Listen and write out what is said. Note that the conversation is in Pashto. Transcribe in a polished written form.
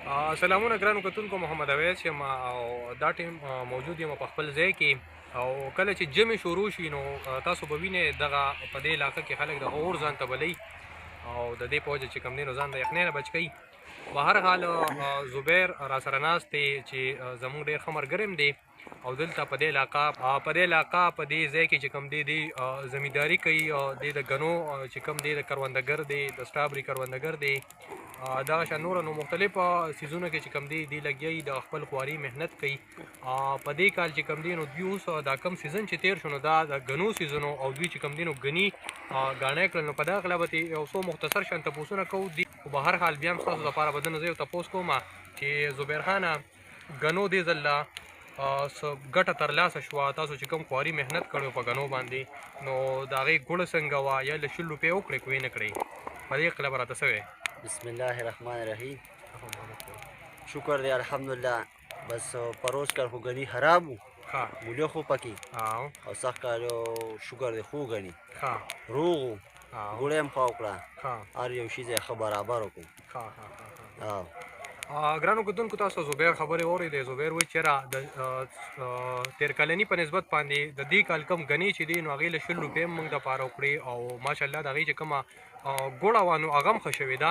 سلامونه ګرانو کتونکو، محمد اویس یم او دا ټیم موجود یم په خپل ځای کې. او کله چې جمع شروع شي نو تاسو به وینئ دغه په دې علاقه کې خلک د اور ځان ته بلوي او د دې په وجه چې کوم دی نو ځان د یخنۍ نه بچ کوي. په هر حال زبیر را سره ناست دی چې زموږ ډېر ښه ملګری دی او دلته په دې علاقه په دې ځای کې چې کوم دی زمینداري کوي. دی د ګنو چې کوم دی د کروندګر دی، د سټرابري کروندګر دی، دغه شان نور نو مختلف سیزونو کې چې کوم دی لګیا د خپل خواري محنت کوي. په دې کال چې کوم دی نو دوی اوس دا کم سیزن چې تیر شو نو دا د ګنو سیزن او دوی چې کوم دی نو ګني ګاڼې کړل. نو په دغه غلبه یو څو مختصر شان تپوسونه کوو دي. خو به هر حال بیا هم ستاسو لپاره به زه یو تپوس کوم چې زبیر خانه ګنو دې ځله ګټه ترلاسه شوه، تاسو چې کوم خواري محنت کړی په ګنو باندې نو د هغې ګوړه څنګه وه یا له 100 روپۍ وکړې که ویې نه کړې؟ په دې هکله به راته څه وایې؟ بسم الله الرحمن الرحیم. شکر دی الحمدلله. بس پروس کار خو ګني حرام و، مولیه خو پکې او سخت کار شکر دی خو ګني روغ و، ګوړه هم ښه وکړه، هر یو شي ځای ښه برابر وکړو. ګرانو کتونکو، تاسو زبیر خبرې واورېدې. زبیر وایي چېرې د تېر کلني په نسبت باندې د دې کال کم ګني چې دی نو هغې له 100 روپۍ هم موږ دپاره وکړې او ماشاءالله د هغې چې کومه ګوړه وه نو هغه هم ښه شوې ده.